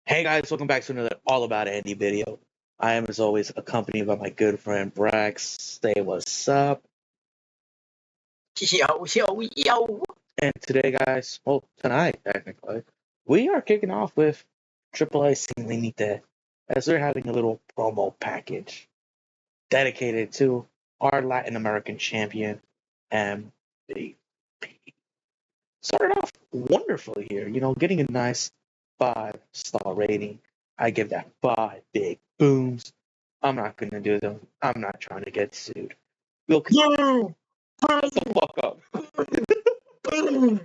Hey guys, welcome back to another All About Andy video. I am, as always, accompanied by my good friend Brax. Say what's up. Yo. And today, guys, well, tonight, technically, we are kicking off with AAA Sin Límite, as we're having a little promo package dedicated to our Latin American champion, MVP. Started off wonderfully here, getting a nice 5-star rating. I give that 5 big booms. I'm not gonna do them. I'm not trying to get sued. We'll Boom. shut the fuck up. Boom.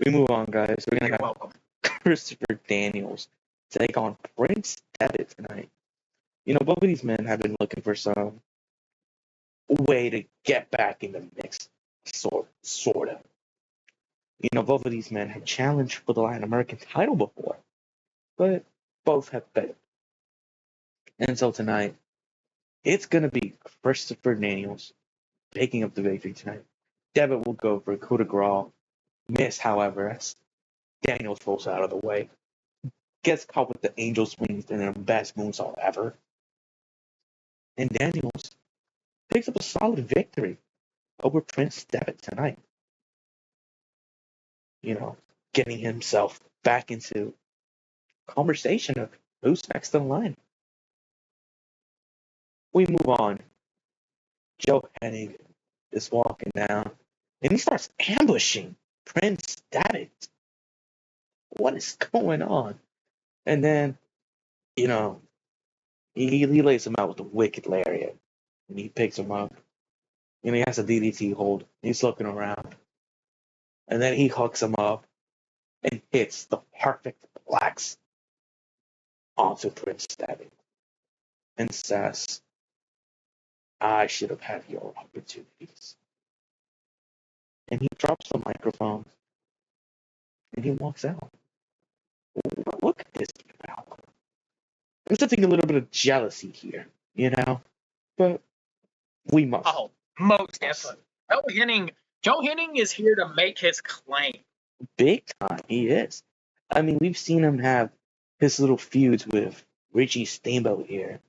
We move on, guys. We're gonna You're have welcome. Christopher Daniels take on Prince Devitt tonight. Both of these men have been looking for some way to get back in the mix, sort of. Both of these men have challenged for the Latin American title before, but both have failed. And so tonight, it's going to be Christopher Daniels picking up the victory tonight. Devitt will go for a coup de grace. Miss, however, as Daniels rolls out of the way. Gets caught with the Angel's wings and their best moonsault ever. And Daniels picks up a solid victory over Prince Devitt tonight. Getting himself back into conversation of who's next in line. We move on. Joe Hennig is walking down, and he starts ambushing Prince Devitt. What is going on? And then, he lays him out with a wicked lariat, and he picks him up, and he has a DDT hold. He's looking around, and then he hooks him up and hits the perfect blacks onto Prince Devitt and says, "I should have had your opportunities." And he drops the microphone, and he walks out. What could this be about? I'm sensing a little bit of jealousy here, but we must. Oh, most definitely. Joe Henning is here to make his claim. Big time, he is. I mean, we've seen him have his little feuds with Richie Steamboat here.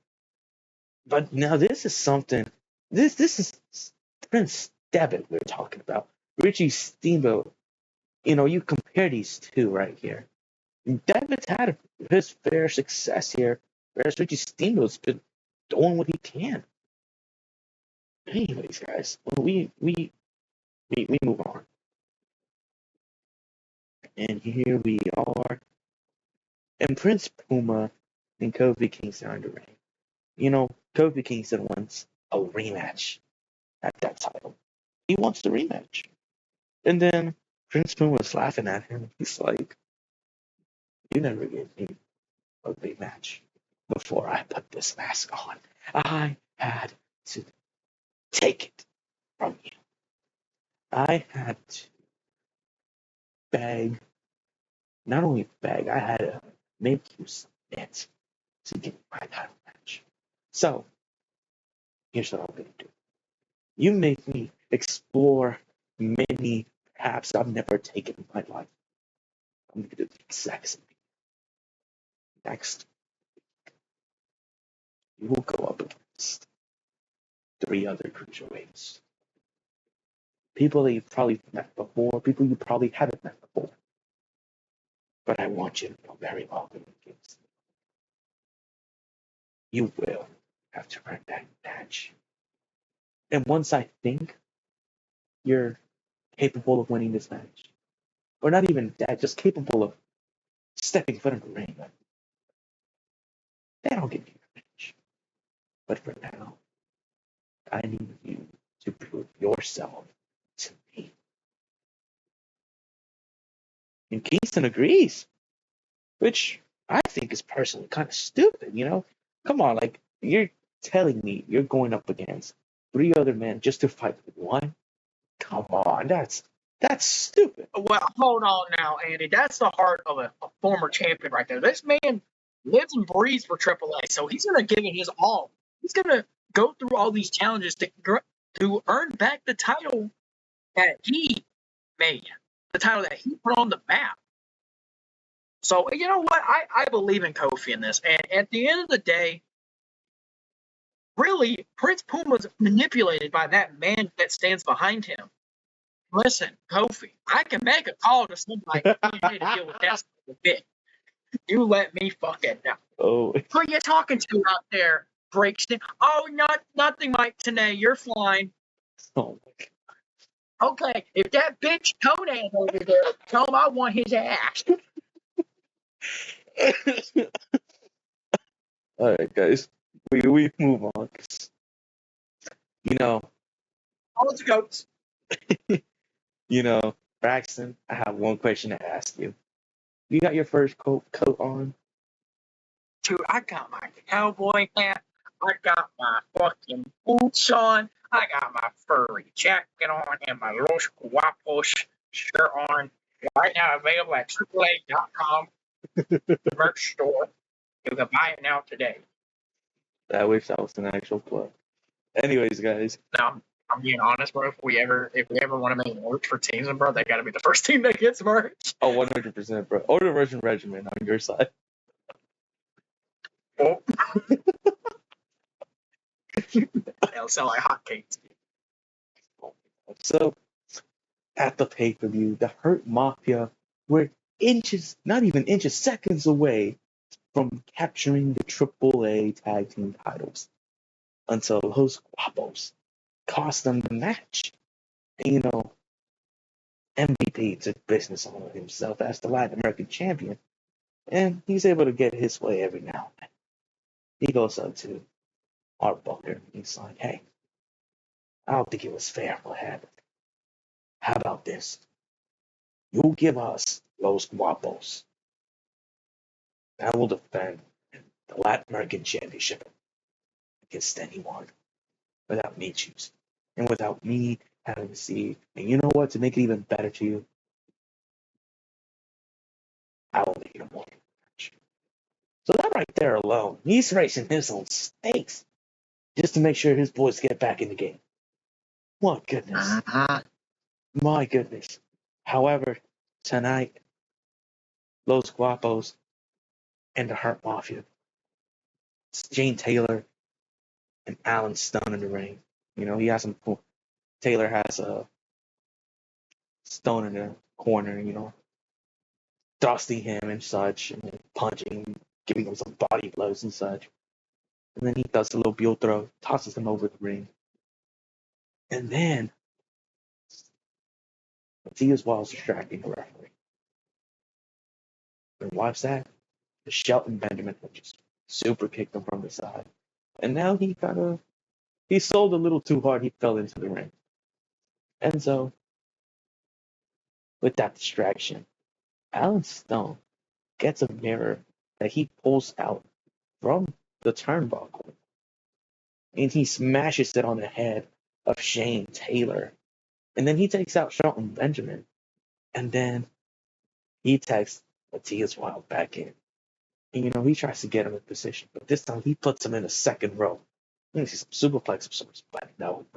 But now this is something. This is Prince Devitt we're talking about. Richie Steamboat. You compare these two right here. Devitt's had his fair success here, whereas Richie Steamboat's been doing what he can. Anyways, guys, we move on. And here we are. And Prince Puma and Kofi Kingston are in the ring. Kofi Kingston wants a rematch at that title. He wants the rematch. And then Prince Puma's laughing at him. He's like, "You never gave me a rematch before I put this mask on. I had to take it from you. I had to beg. Not only beg, I had to make you submit to get my title match. So, here's what I'm going to do. You make me explore many paths I've never taken in my life. I'm going to do the exact same thing. Next, you will go up against 3 other cruiserweights. People that you've probably met before, people you probably haven't met before. But I want you to know very well going against me. You will have to earn that match. And once I think you're capable of winning this match, or not even that, just capable of stepping foot in the ring, then I'll give you a match. But for now, I need you to prove yourself to me." And Kingston agrees, which I think is personally kind of stupid, Come on, like, you're telling me you're going up against 3 other men just to fight one? Come on, that's stupid. Well, hold on now, Andy. That's the heart of a former champion right there. This man lives and breathes for AAA, so he's going to give it his all. He's going to go through all these challenges to earn back the title that he made, the title that he put on the map. So, you know what? I believe in Kofi in this. And at the end of the day, really, Prince Puma's manipulated by that man that stands behind him. Listen, Kofi, I can make a call to somebody to deal with that a bit. You let me fucking know. Oh. Who are you talking to out there, Breakston? Oh, nothing, Mike Tenay. You're flying. Oh my Okay, if that bitch Conan over there, tell him I want his ass. God. All right, guys. We move on. You know, All the goats. Braxton, I have one question to ask you. You got your first coat on? Dude, I got my cowboy hat. I got my fucking boots on. I got my furry jacket on and my Los Guapos shirt on. Right now available at AAA.com merch store. You can buy it now today. I wish that was an actual plug. Anyways, guys. Now, I'm being honest, bro. If we ever want to make merch for teams, bro, they got to be the first team that gets merch. Oh, 100%, bro. Order Virgin Regiment on your side. Oh. They'll sell like hotcakes. So, at the pay-per-view, the Hurt Mafia were inches, not even inches, seconds away from capturing the AAA tag team titles until Los Guapos cost them the match. And, MVP took business on himself as the Latin American champion, and he's able to get his way every now and then. He goes up to Art Booker. He's like, hey, I don't think it was fair what happened. How about this? You give us Los Guapos. I will defend the Latin American Championship against anyone without me choosing. And without me having to see. And you know what? To make it even better to you, I will make it a morning match. So that right there alone, he's racing his own stakes just to make sure his boys get back in the game. My goodness. My goodness. However, tonight, Los Guapos and the Hurt Mafia, Gene Taylor and Alan Stone in the ring. He has some. Taylor has a Stone in the corner, thrusting him and such, and punching, giving him some body blows and such. And then he does a little bull throw, tosses him over the ring. And then Matthias Wild's distracting the referee. And watch that. The Shelton Benjamin just super kicked him from the side. And now he sold a little too hard, he fell into the ring. And so, with that distraction, Alan Stone gets a mirror that he pulls out from the turnbuckle, and he smashes it on the head of Shane Taylor. And then he takes out Shelton Benjamin, and then he takes Matthias Wild back in. And he tries to get him in position, but this time he puts him in the second row. You see some superplex of sorts, but no.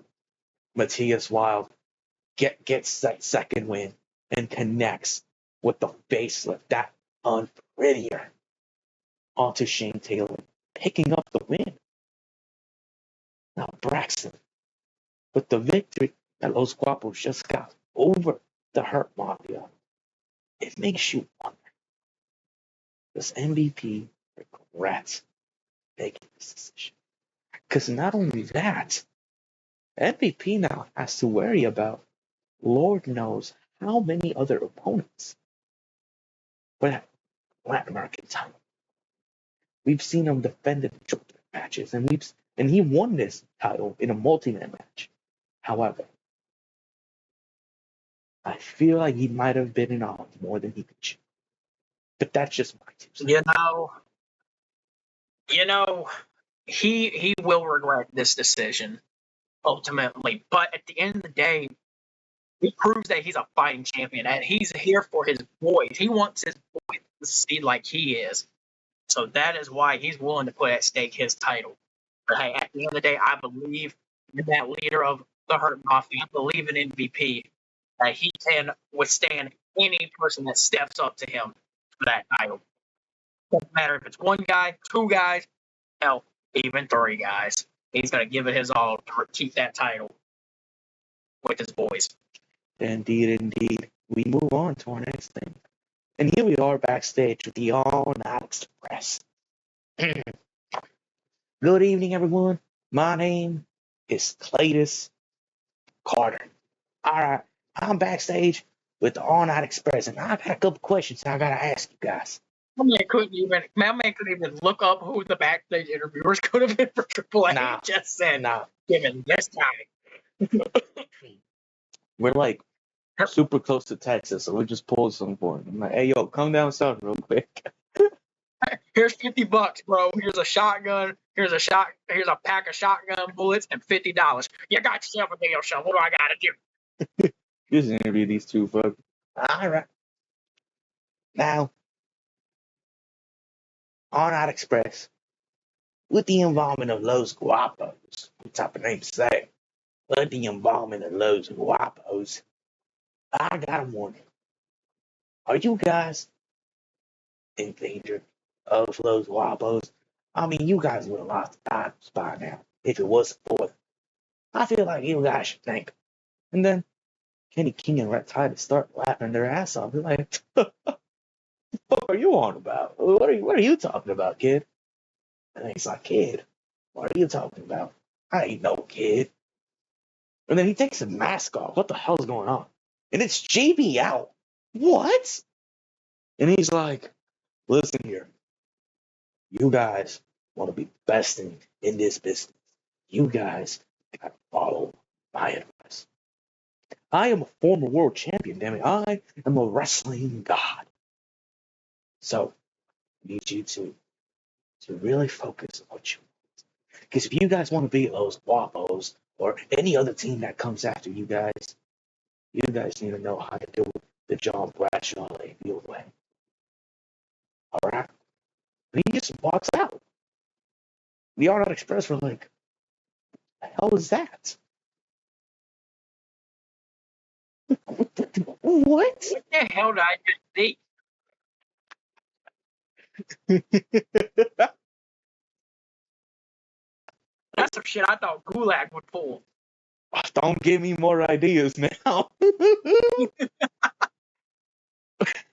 Matthias Wild gets that second win and connects with the facelift, that unprettier, onto Shane Taylor, picking up the win. Now Braxton, with the victory that Los Guapos just got over the Hurt Mafia, it makes you wonder, does MVP regret making this decision? Because not only that, MVP now has to worry about Lord knows how many other opponents for that Latin American title. We've seen him defend it in shoulder matches, and he won this title in a multi-man match. However, I feel like he might have been in odds more than he could chew. But that's just my 2 cents. He will regret this decision ultimately. But at the end of the day, he proves that he's a fighting champion and he's here for his boys. He wants his boys to see like he is. So that is why he's willing to put at stake his title. But hey, at the end of the day, I believe in that leader of the Hurt Mafia. I believe in MVP. that he can withstand any person that steps up to him for that title. Doesn't matter if it's one guy, two guys, hell, even three guys. He's going to give it his all to keep that title with his boys. Indeed, indeed. We move on to our next thing. And here we are backstage with the All Night Express. Good evening, everyone. My name is Cletus Carter. All right, I'm backstage with the All Night Express, and I got a couple questions I gotta ask you guys. My man couldn't even look up who the backstage interviewers could have been for AAA. Nah. He just said, Nah, given this time. we're like super close to Texas, so we just pulled some for him. I'm like, hey, yo, come down south real quick. Here's $50, bro. Here's a shotgun. Here's a pack of shotgun bullets and $50. You got yourself a deal, show. What do I gotta do? Just interview these two fuckers. All right. Now, All Night Express, with the involvement of Los Guapos, what type of name to say? With the involvement of Los Guapos, I got a warning. Are you guys in danger of Los Guapos? I mean, you guys would have lost the titles by now if it wasn't for them. I feel like you guys should thank them. And then Kenny King and Red Tide start laughing their ass off. They're like, what the fuck are you on about? What are you talking about, kid? And he's like, kid, what are you talking about? I ain't no kid. And then he takes his mask off. What the hell's going on? And it's JBL. What? And he's like, listen here. You guys want to be the best in this business. You guys got to follow my advice. I am a former world champion, damn it. I am a wrestling god. So, I need you to really focus on what you want. Because if you guys want to beat those Guapos or any other team that comes after you guys need to know how to deal with the John Bradshaw Layfield way. Alright? And he just walks out. The All Night Express were like, the hell is that? What? What the hell did I just see? That's some shit I thought Gulag would pull. Don't give me more ideas now.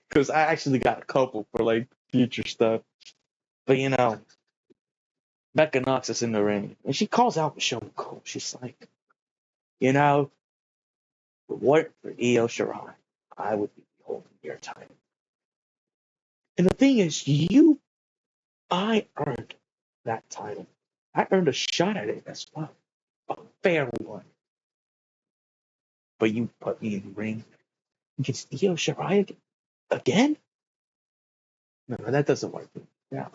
Because I actually got a couple for like future stuff. But you know, Becca knocks us in the ring. And she calls out Michelle McCool. She's like, you know, what for Io Shirai, I would be holding your title. And the thing is, I earned that title. I earned a shot at it as well. A fair one. But you put me in the ring against Io Shirai again? No, that doesn't work. No.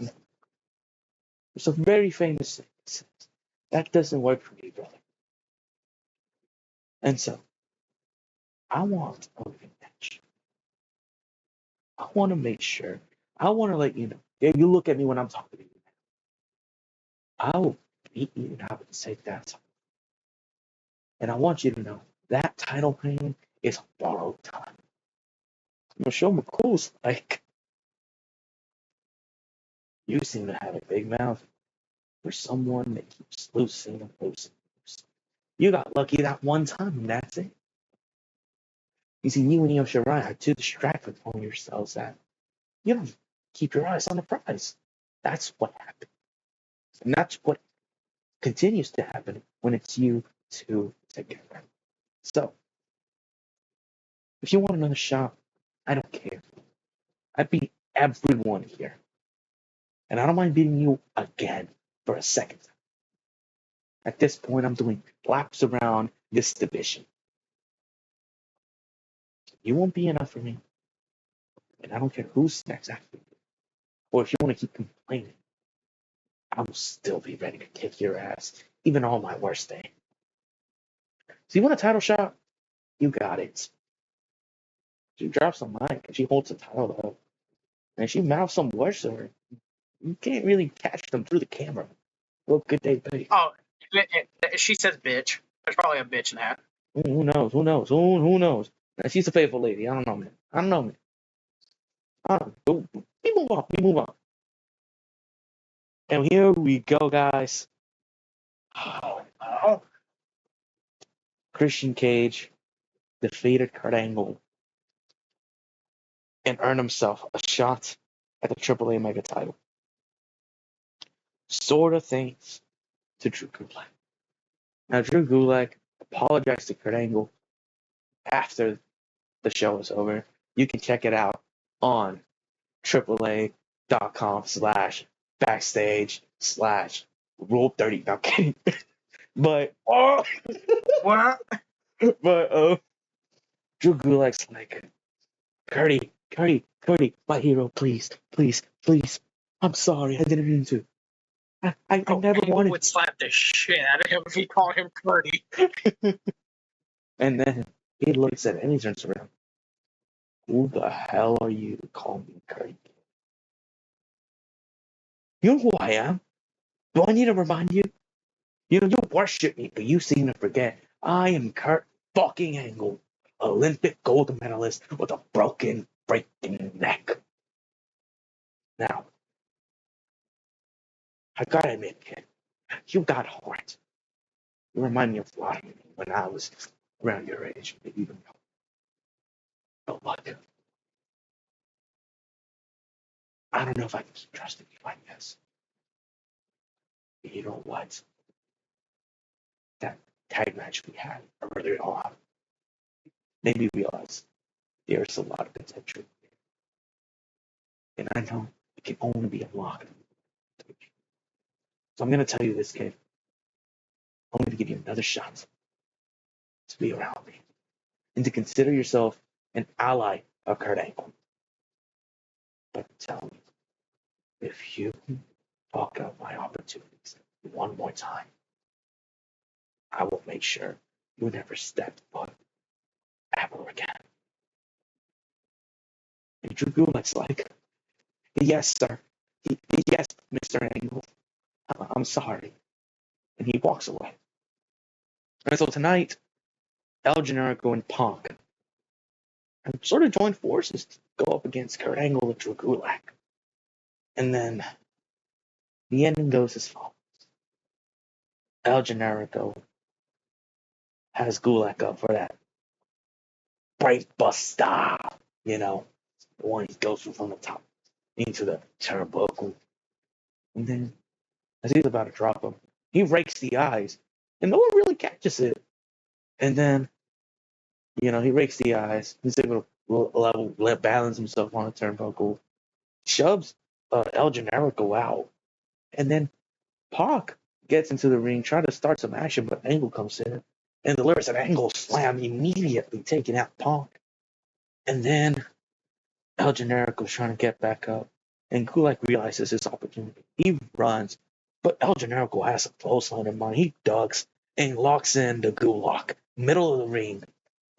There's a very famous thing that says, that doesn't work for me, brother. And so, I want a rematch. I want to make sure. I want to let you know. Yeah, you look at me when I'm talking to you. I will beat you and I would take that title. And I want you to know that title reign is borrowed time. Michelle McCool's like, you seem to have a big mouth for someone that keeps losing and losing. You got lucky that one time and that's it. You see, you and Io Shirai are too distracted from yourselves that you don't keep your eyes on the prize. That's what happened. And that's what continues to happen when it's you two together. So, if you want another shot, I don't care. I beat everyone here. And I don't mind beating you again for a second time. At this point, I'm doing laps around this division. You won't be enough for me. And I don't care who's next after you. Or if you want to keep complaining, I will still be ready to kick your ass, even on my worst day. So you want a title shot? You got it. She drops the mic and she holds the title up. And she mouths some words to her. You can't really catch them through the camera. What could they be? Oh, she says bitch. There's probably a bitch in that. Who knows? Who knows? Who knows? Now, she's a faithful lady. I don't know, man. I don't know, man. I don't know. We move on. We move on. And here we go, guys. Oh. Christian Cage defeated Kurt Angle and earned himself a shot at the AAA Mega title. Sort of thanks to Drew Gulak. Now, Drew Gulak apologized to Kurt Angle after the show was over. You can check it out on AAA.com/backstage/Rule30. Now, kidding. But, What? but Drew Gulak's like, Curdy, my hero, please. I'm sorry, I didn't mean to. I never wanted would slap the shit out of him if he called him Purdy. And then he looks at it and he turns around. Who the hell are you to call me Curdy? You know who I am? Do I need to remind you? You know, you worship me, but you seem to forget. I am Kurt fucking Angle, Olympic gold medalist with a broken freaking neck. Now, I gotta admit, kid, you got heart. You remind me of a lot of me when I was around your age, maybe even younger. But look, I don't know if I can keep trusting you like this. But you know what? That tag match we had earlier on made me realize there's a lot of potential. And I know it can only be unlocked. So I'm going to tell you this, kid. I'm going to give you another shot to be around me and to consider yourself an ally of Kurt Angle. But tell me, if you fuck up my opportunities one more time, I will make sure you never step foot ever again. And Drew Gulak's like, yes, sir. Yes, Mr. Angle. I'm sorry. And he walks away. And so tonight, El Generico and Punk have sort of joined forces to go up against Kurt Angle and Drew Gulak. And then the ending goes as follows. El Generico has Gulak up for that brave buster, you know, the one he goes from the top into the turnbuckle. And then, as he's about to drop him, he rakes the eyes, and no one really catches it. And then, you know, he rakes the eyes. He's able to balance himself on the turnbuckle, shoves El Generico out, and then Pac gets into the ring, trying to start some action, but Angle comes in and delivers an Angle slam, immediately taking out Pac. And then El Generico's trying to get back up, and Gulak realizes his opportunity. He runs, but El Generico has a clothesline in mind. He ducks and locks in the Gulak, middle of the ring.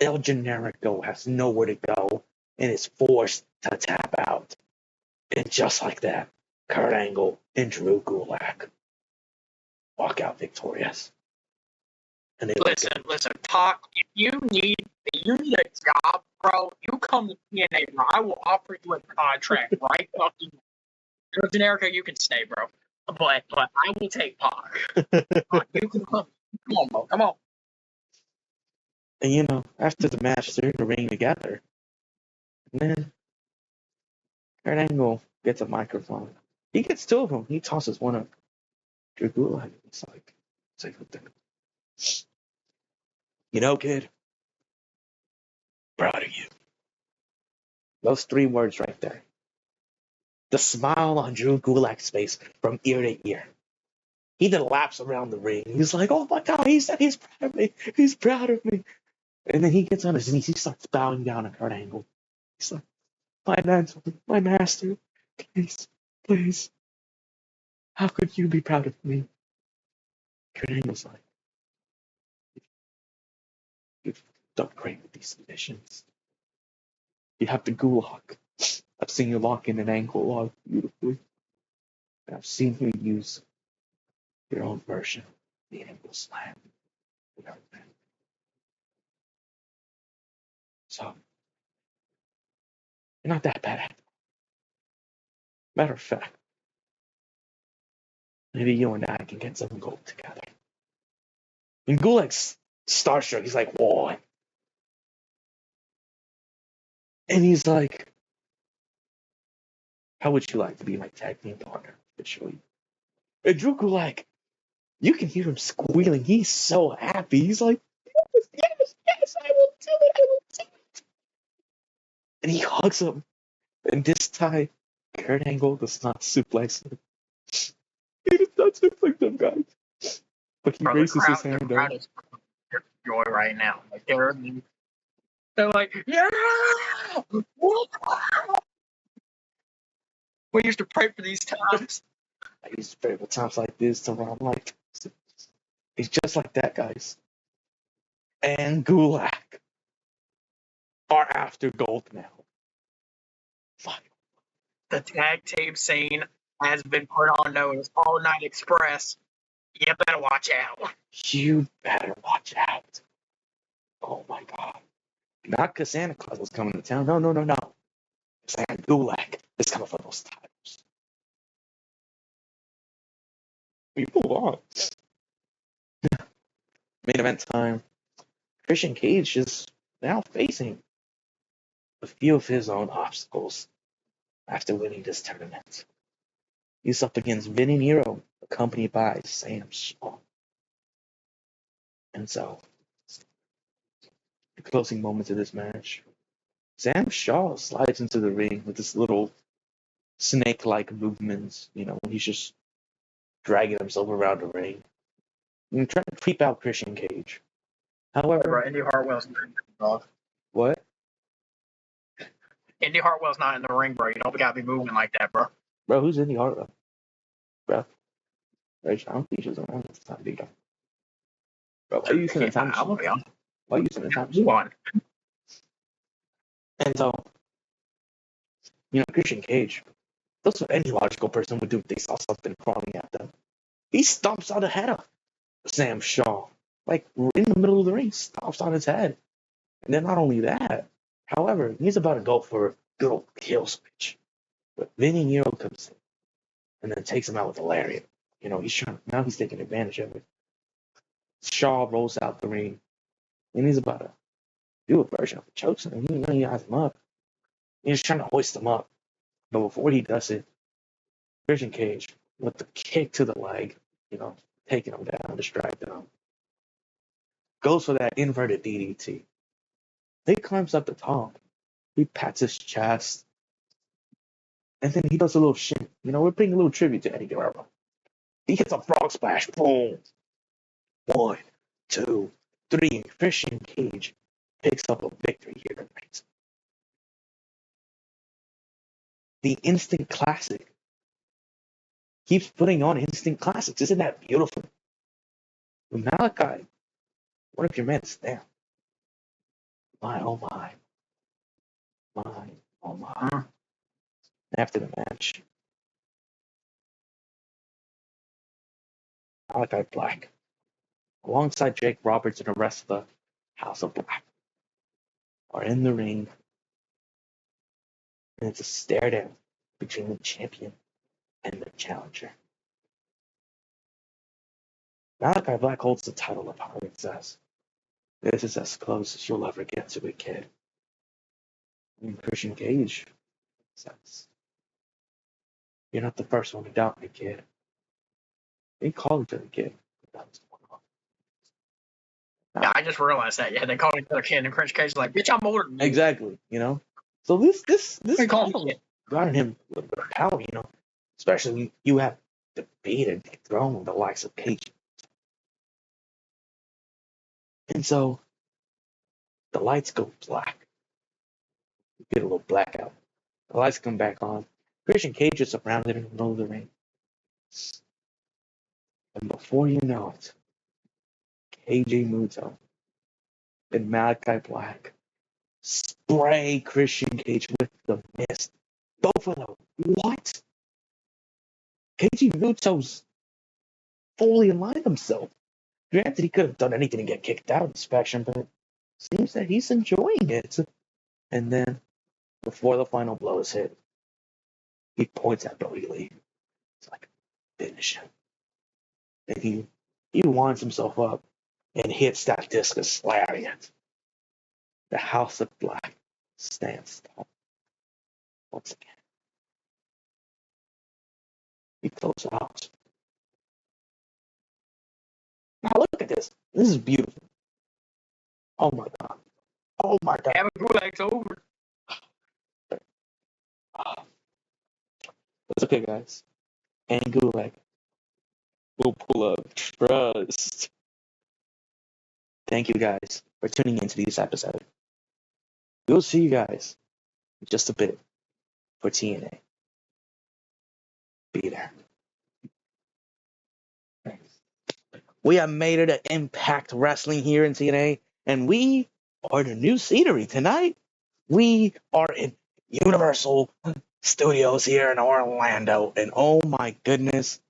El Generico has nowhere to go and is forced to tap out. And just like that, Kurt Angle and Drew Gulak walk out victorious. And they listen, Pac, if you need a job, bro, you come to TNA, bro. I will offer you a contract right fucking now. Generico, you can stay, bro. But I will take Pac. You can come. Come on, bro. Come on. And you know, after the match, they're in the ring together. And then Kurt Angle gets a microphone. He gets two of them. He tosses one up. Drew Gulak. It's like you know, kid, proud of you. Those three words right there. The smile on Drew Gulak's face from ear to ear. He then laps around the ring. He's like, oh my God, he said he's proud of me. He's proud of me. And then he gets on his knees. He starts bowing down at Kurt Angle. He's like, my mentor, my master, please. How could you be proud of me? Kurt Angle's like, you've done great with these submissions. You have the Gulak. I've seen you lock in an ankle lock beautifully. And I've seen you use your own version of the ankle slam. So, you're not that bad. Matter of fact, maybe you and I can get some gold together. And Gulak's starstruck. He's like, what? And he's like, how would you like to be my tag team partner officially? And Drew Gulak, you can hear him squealing. He's so happy. He's like, yes, yes, yes, I will do it. I will do it. And he hugs him. And this time, Kurt Angle does not suplex him. He does not suplex him, guys. But he raises his hand crowd up. is joy right now. Like they're like, yeah! We used to pray for these times. I used to pray for times like this to where I'm like, it's just like that, guys. And Gulak are after gold now. Fuck. The tag team scene has been put on notice. All Night Express. You better watch out. You better watch out. Oh my god. Not because Santa Claus was coming to town. No, no, no, no. Santa Gulak is coming for those titles. We move on. Main event time. Christian Cage is now facing a few of his own obstacles after winning this tournament. He's up against Vinny Nero, accompanied by Sam Shaw. And so, the closing moments of this match, Sam Shaw slides into the ring with this little snake-like movements, when he's just dragging himself around the ring and trying to creep out Christian Cage. However, Indy Hartwell's off. What? Indy Hartwell's not in the ring, bro. You don't gotta be moving like that, bro. Bro, who's Indy Hartwell? Bro, I don't think she's around this time, big guy. Bro, why are you using the time machine? Why are you using the time machine? One. And so, Christian Cage, that's what any logical person would do if they saw something crawling at them. He stomps on the head of Sam Shaw, like in the middle of the ring, stomps on his head. And then not only that, however, he's about to go for a good old kill switch. But Vinny Nero comes in and then takes him out with a lariat. He's taking advantage of it. Shaw rolls out the ring, and he's about to do a version of a chokeslam. He has him up. He's trying to hoist him up. But before he does it, Christian Cage, with the kick to the leg, taking him down, distracting him, goes for that inverted DDT. He climbs up the top. He pats his chest. And then he does a little shit. We're paying a little tribute to Eddie Guerrero. He hits a frog splash. Boom. 1, 2, 3. And Christian Cage picks up a victory here tonight. The instant classic keeps putting on instant classics. Isn't that beautiful? With Malakai, one of your men is down. My, oh my. My, oh my. After the match, Malakai Black, alongside Jake Roberts and the rest of the House of Black, are in the ring. And it's a stare down between the champion and the challenger. Malakai Black holds the title up high and says, "This is as close as you'll ever get to it, kid." And Christian Cage says, "You're not the first one to doubt me, kid." They call each other kid. Yeah, I just realized that. Yeah, they call each other kid, and Christian Cage is like, "Bitch, I'm older than you." Exactly, So this They call me kid. got him a little bit of power, especially when you have defeated, thrown the likes of Cage. And so the lights go black. You get a little blackout. The lights come back on. Christian Cage is surrounded in the middle of the ring. And before you know it, KJ Muto and Malakai Black spray Christian Cage with the mist. Both of them. What? KJ Muto's fully aligned himself. Granted, he could have done anything to get kicked out of the faction, but it seems that he's enjoying it. And then, before the final blow is hit, he points at Brody Lee. It's like, finish him. And he winds himself up and hits that discus lariat. The House of Black stands tall once again. He closes out. Now look at this. This is beautiful. Oh my god. Oh my god. Have a Gulag's over. It's okay, guys. And Gulag will pull up. Trust. Thank you guys for tuning into this episode. We'll see you guys in just a bit for TNA. Be there. We have made it to Impact Wrestling here in TNA, and we are the new scenery tonight. We are in Universal Studios here in Orlando, and oh my goodness,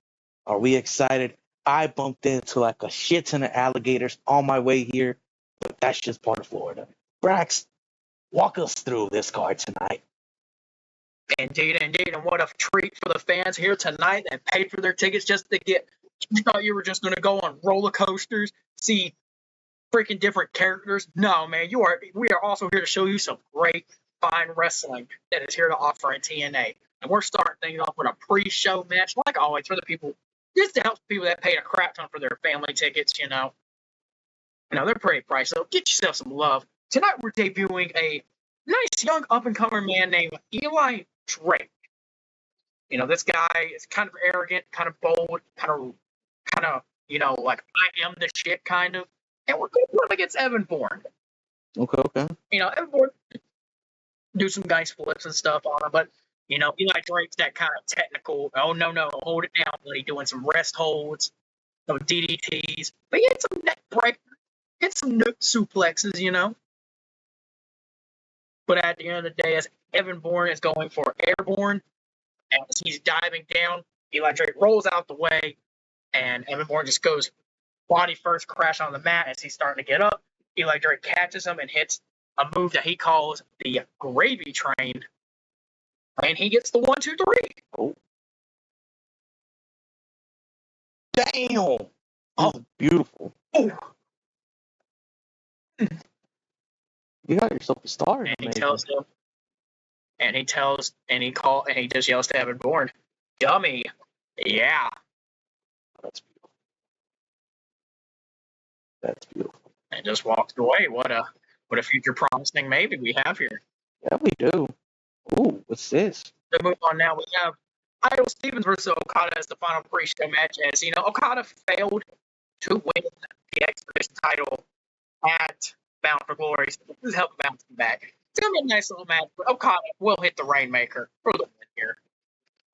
are we excited. I bumped into like a shit ton of alligators on my way here, but that's just part of Florida. Brax, walk us through this card tonight. Indeed, and what a treat for the fans here tonight that paid for their tickets just to get. You thought you were just going to go on roller coasters, see freaking different characters? No, man, we are also here to show you some great, fine wrestling that is here to offer in TNA. And we're starting things off with a pre-show match, like always, for the people, just to help people that paid a crap ton for their family tickets, you know. They're pretty pricey, so get yourself some love. Tonight we're debuting a nice young up-and-comer man named Eli Drake. This guy is kind of arrogant, kind of bold, kind of, like I am the shit kind of. And we're going to put him against Evan Bourne. Okay. Evan Bourne do some nice flips and stuff on him, but Eli Drake's that kind of technical. Oh no, hold it down, buddy. Doing some rest holds, some DDTs, but he had some neck breakers, hit some nook suplexes, But at the end of the day, as Evan Bourne is going for airborne, as he's diving down, Eli Drake rolls out the way, and Evan Bourne just goes body first crash on the mat as he's starting to get up. Eli Drake catches him and hits a move that he calls the gravy train, and he gets the 1, 2, 3. Oh. Damn! Oh, beautiful. Oh. You got yourself a star. And he tells him, and he just yells to Evan Bourne, "Dummy, yeah." That's beautiful. And just walks away. What a future promising maybe we have here. Yeah, we do. Ooh, what's this? To move on now, we have Idol Stevens versus Okada as the final pre-show match. As Okada failed to win the Expedition title at Bound for Glory. So this is helping bounce him back. It's gonna be a nice little match, but Okada will hit the Rainmaker for the win here.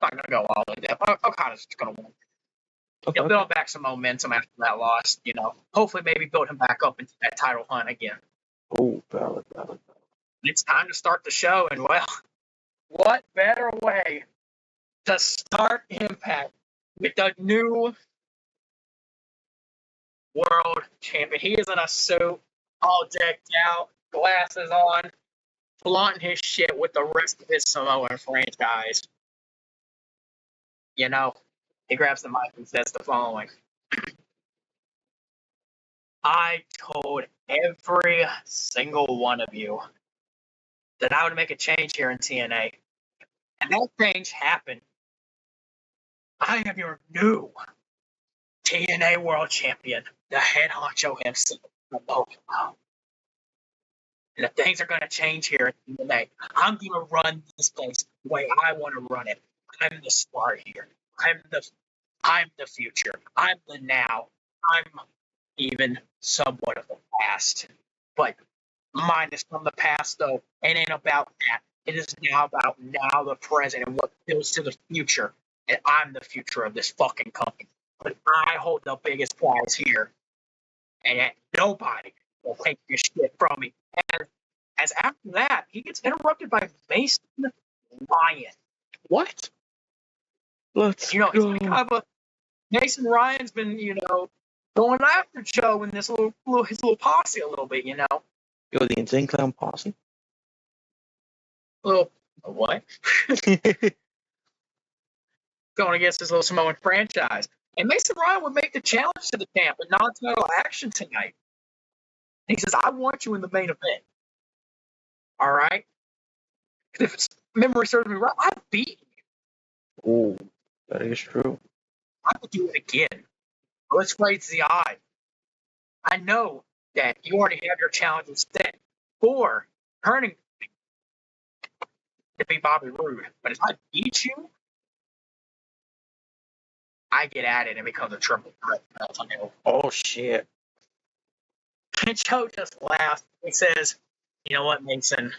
Not gonna go all in depth. Okada's just gonna win. Okay. He'll build back some momentum after that loss. Hopefully maybe build him back up into that title hunt again. Oh, valid. It's time to start the show, and well, what better way to start Impact with the new world champion? He is in a suit, all decked out, glasses on, flaunting his shit with the rest of his Samoan franchise. He grabs the mic and says the following. I told every single one of you that I would make a change here in TNA. And that change happened. I am your new TNA World Champion, the Head Honcho himself. And if things are going to change here in TNA, I'm going to run this place the way I want to run it. I'm the star here. I'm the future. I'm the now. I'm even somewhat of the past. But mine is from the past, though. It ain't about that. It is now about now, the present, and what goes to the future. And I'm the future of this fucking company. But I hold the biggest prize here. And nobody will take this shit from me. And as after that, he gets interrupted by Mason Ryan. What? Let's go. He's like, Mason Ryan's been, going after Joe and his little posse a little bit, Yo, the Insane Clown posse? little what? Going against his little Samoan franchise. And Mason Ryan would make the challenge to the champ in non-title action tonight. He says, I want you in the main event. All right? If memory serves me right, I've beaten you. Oh, that is true. I will do it again. Let's raise the odds. I know that you already have your challenges set for turning to be Bobby Roode. But if I beat you, I get at it and it becomes a triple threat. Oh, shit. And Joe just laughs. He says, you know what, Mason?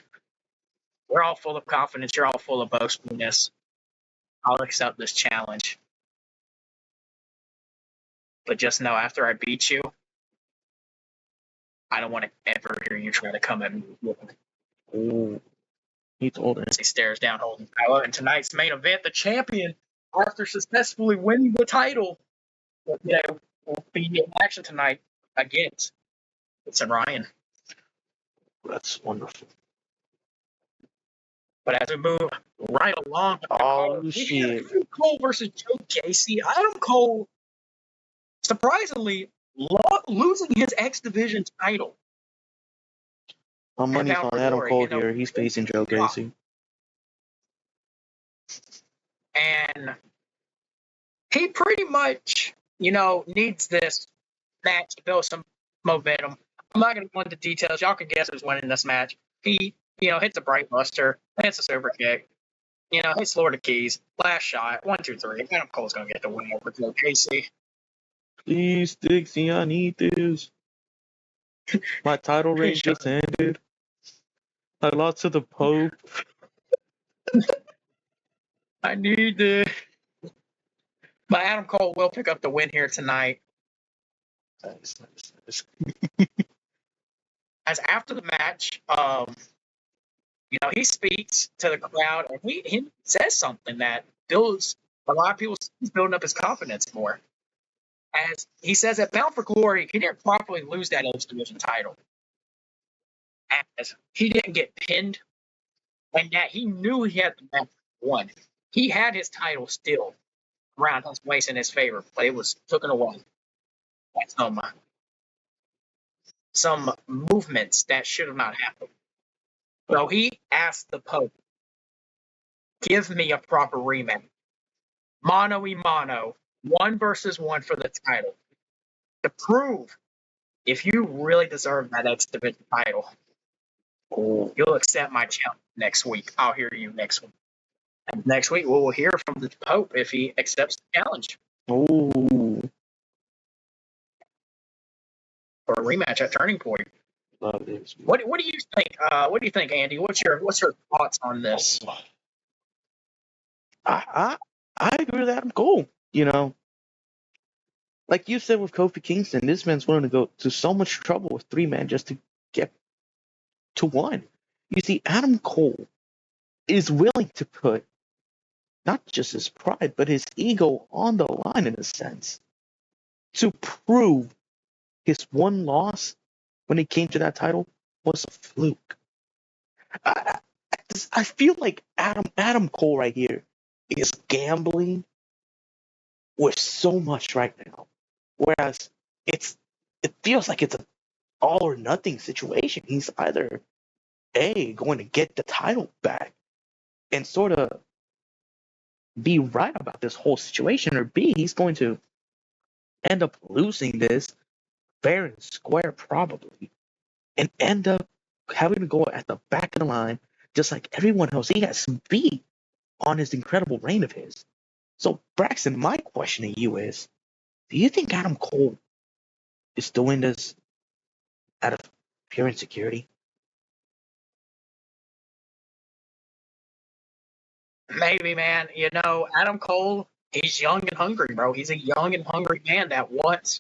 We're all full of confidence. You're all full of boastfulness. I'll accept this challenge. But just know after I beat you, I don't want to ever hear you try to come at me with it. Oh, he told him. He stares down holding power. In tonight's main event, the champion, after successfully winning the title, will be in action tonight against Mason Ryan. That's wonderful. But as we move right along, shit. Adam Cole versus Joe Gacy. Adam Cole, surprisingly, losing his X Division title. My money's on Adam Cole you know, here. He's facing Joe Gacy. And he pretty much, you know, needs this match to build some momentum. I'm not going to go into details. Y'all can guess who's winning this match. He, you know, hits a bright buster, hits a super kick, you know, hits Florida Keys, last shot, 1, 2, 3. Adam Cole's going to get the win over Joe Gacy. Please, Dixie, I need this. My title reign just ended. I lost to the Pope. I need this. But Adam Cole will pick up the win here tonight. Nice. As after the match, you know, he speaks to the crowd and he says something that builds a lot of people. He's building up his confidence more. As he says at Bound for Glory, he didn't properly lose that X Division title. As he didn't get pinned, and that he knew he had the match won. He had his title still around his waist in his favor, but it was taken away. That's some movements that should have not happened. So he asked the Pope, give me a proper rematch. Mano y mano, 1 versus 1 for the title. To prove if you really deserve that X Division title, you'll accept my challenge next week. I'll hear you next week. And next week, we will hear from the Pope if he accepts the challenge. Oh. For a rematch at Turning Point. Love this. What do you think? What do you think, Andy? What's your thoughts on this? I agree with Adam Cole. You know, like you said with Kofi Kingston, this man's willing to go to so much trouble with 3 men just to get to 1. You see, Adam Cole is willing to put not just his pride, but his ego on the line in a sense to prove his 1 loss when it came to that title was a fluke. I feel like Adam Cole right here is gambling with so much right now, whereas it feels like it's an all or nothing situation. He's either A, going to get the title back and sort of be right about this whole situation, or B, he's going to end up losing this fair and square probably and end up having to go at the back of the line just like everyone else he has beat on his incredible reign of his. So, Braxton, my question to you is, do you think Adam Cole is doing this out of pure insecurity? Maybe, man. You know, Adam Cole, he's young and hungry, bro. He's a young and hungry man that wants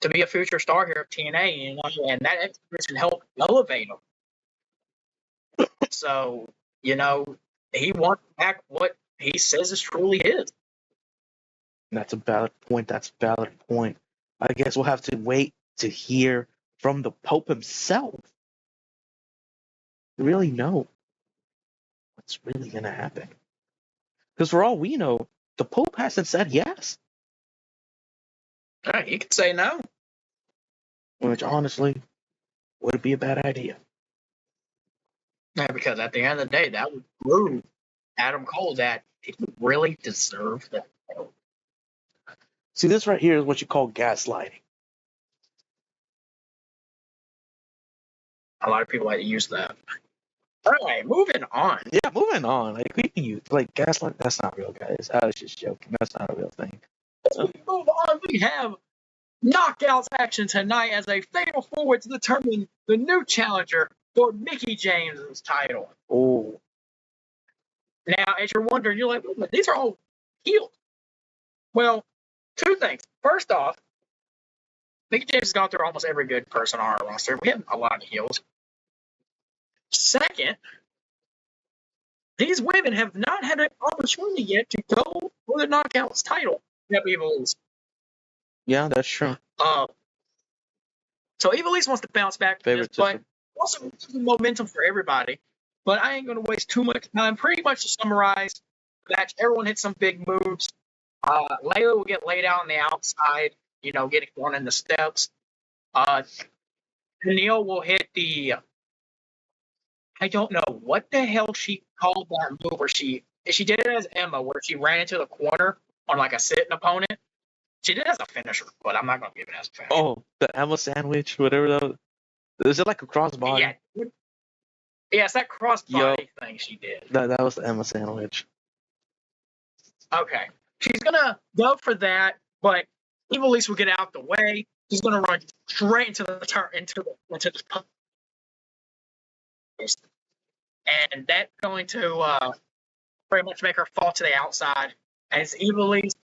to be a future star here of TNA, you know, and that exhibition helped elevate him. So, you know, he wants back what he says is truly his. That's a valid point. I guess we'll have to wait to hear from the Pope himself. Really, no. what's really going to happen. Because for all we know, the Pope hasn't said yes. He could say no. Which, honestly, would be a bad idea. Yeah, because at the end of the day, that would prove Adam Cole that he really deserved that. See, this right here is what you call gaslighting. A lot of people like to use that. All right, moving on. Yeah, moving on. Like, we can use, like, gaslight, that's not real, guys. I was just joking. That's not a real thing. As we move on, we have knockouts action tonight as a fatal four-way to determine the new challenger for Mickie James' title. Oh. Now, as you're wondering, you're like, well, these are all healed. Well, two things. First off, Mickie James has gone through almost every good person on our roster. We have a lot of heels. Second, these women have not had an opportunity yet to go for the knockouts title. Yeah, that's true. So Evilise wants to bounce back from this, but Favoritism. also the momentum for everybody. But I ain't going to waste too much time. Pretty much to summarize the match, everyone hit some big moves. Layla will get laid out on the outside, getting thrown in the steps. Neil will hit the... I don't know what the hell she called that move where she did it as Emma, where she ran into the corner on like a sitting opponent. She did it as a finisher, but I'm not going to give it as a finisher. Oh, the Emma sandwich, whatever that was. Is it like a crossbody? Yeah. Yeah, it's that crossbody thing she did. That was the Emma sandwich. Okay. She's going to go for that, but Evilise will get out the way. She's going to run straight into the and that's going to pretty much make her fall to the outside as Evilise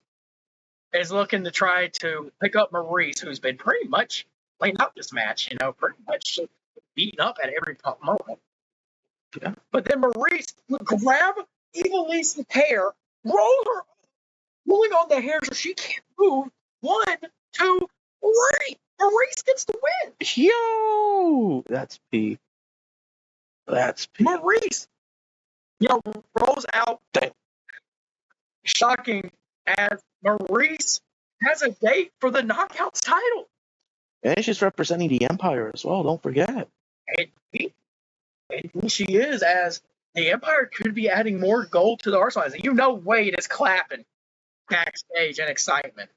is looking to try to pick up Maurice, who's been pretty much playing out this match, pretty much beaten up at every moment. Yeah. But then Maurice would grab Evilise's hair, roll her up, pulling on the hair so she can't move. 1, 2, 3. Maurice gets the win. Yo! That's P. Maurice, rolls out. Damn. Shocking as Maurice has a date for the Knockouts title. And she's representing the Empire as well, don't forget. And she is, as the Empire could be adding more gold to the arsenal. Wade is clapping backstage in excitement.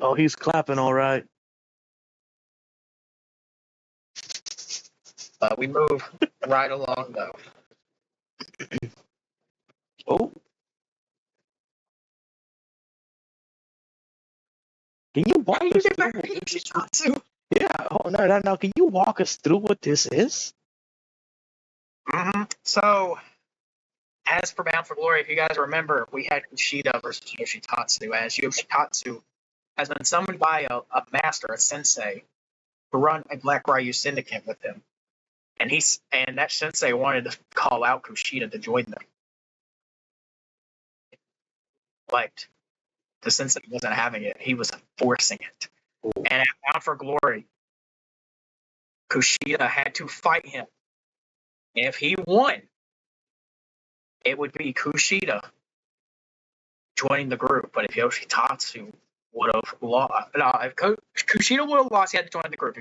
Oh, he's clapping all right. But we move right along, though. Oh. Can you walk us through? Yeah. Oh, no. Can you walk us through what this is? Mm-hmm. So, as for Bound for Glory, if you guys remember, we had Kushida versus Yoshitatsu, as Yoshitatsu has been summoned by a master, a sensei, to run a Black Ryu syndicate with him. And that sensei wanted to call out Kushida to join them. But the sensei wasn't having it. He was forcing it. Ooh. And at Bound for Glory, Kushida had to fight him. If he won, it would be Kushida joining the group. But if Yoshitatsu would have lost, if Kushida would have lost, he had to join the group.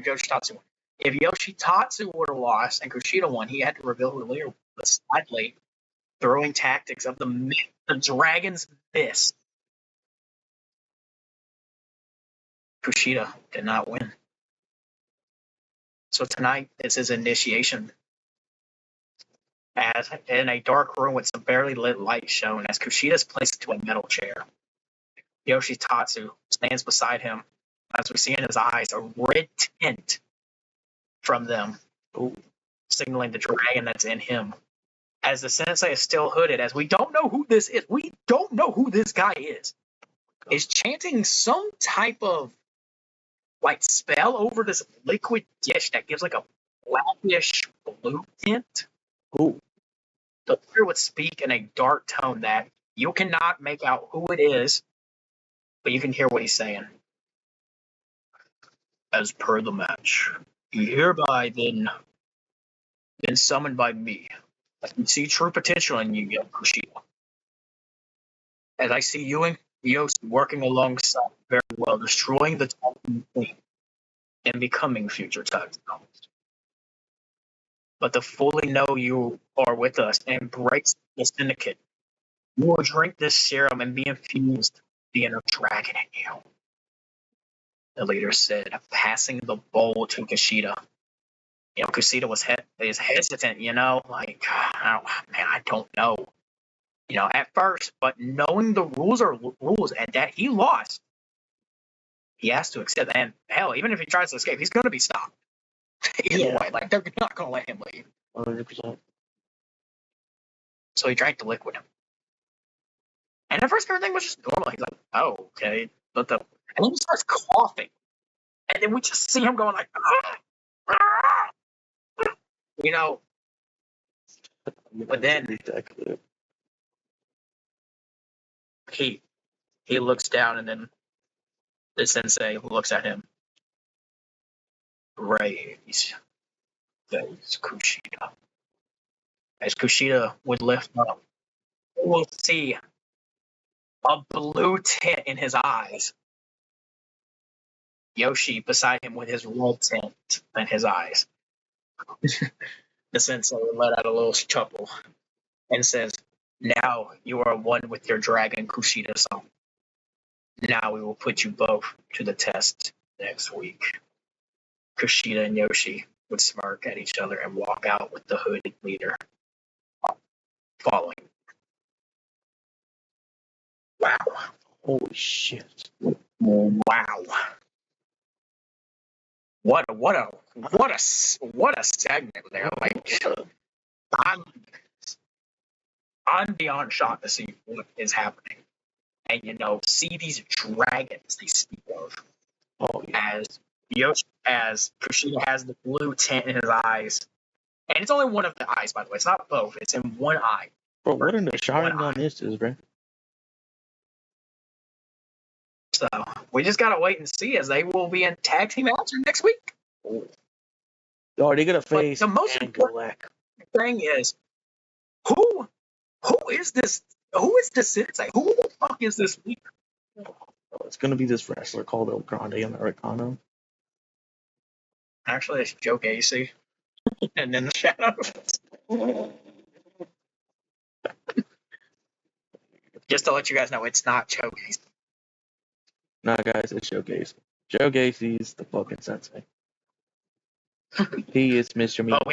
If Yoshitatsu would have lost and Kushida won, he had to reveal the leader. But sadly, throwing tactics of the Dragon's Fist, Kushida did not win. So tonight is his initiation. As in a dark room with some barely lit light shown, as Kushida is placed into a metal chair. Yoshitatsu stands beside him, as we see in his eyes a red tint from them, signaling the dragon that's in him. As the sensei is still hooded, as we don't know who this is, we don't know who this guy is chanting some type of like spell over this liquid dish that gives like a blackish blue tint. Ooh. The leader would speak in a dark tone that you cannot make out who it is, but you can hear what he's saying. As per the match, you hereby been summoned by me I see true potential in you, Yo Kushida. As I see you and Yoshi working alongside very well, destroying the tag team scene and becoming future tag teams. But to fully know you are with us and embrace the syndicate, you will drink this serum and be infused with the inner dragon in you. The leader said, passing the bowl to Kushida. Kushida is hesitant, like, I don't know, at first, but knowing the rules are rules and that he lost, he has to accept. And hell, even if he tries to escape, he's going to be stopped. Either way, like they're not going to let him leave. 100%. So he drank the liquid. And at first, everything was just normal. He's like, oh, okay. And then he starts coughing. And then we just see him going like, But then he looks down, and then the sensei looks at him. Raise those Kushida. As Kushida would lift up, we'll see a blue tint in his eyes. Yoshi beside him with his red tint in his eyes. The sensei let out a little chuckle and says, now you are one with your dragon, Kushida-san. Now we will put you both to the test next week. Kushida and Yoshi would smirk at each other and walk out with the hooded leader following. Wow. Holy shit. Wow. What a segment there. Like, I'm beyond shocked to see what is happening. And see these dragons they speak of. Oh, yeah. As Kushida has the blue tint in his eyes. And it's only one of the eyes, by the way. It's not both. It's in one eye. Bro, what in the Sharingan this is, bro? So we just gotta wait and see, as they will be in tag team action next week. Oh, are they gonna face the most important thing is who is this? Who is this sensei? Who the fuck is this leader? Oh, it's gonna be this wrestler called El Grande Americano. Actually, it's Joe Gacy. And in the shadows. Just to let you guys know, it's not Joe Gacy. Nah, guys, it's Joe Gacy. Joe Gacy's the fucking sensei. He is Mr. Meat. But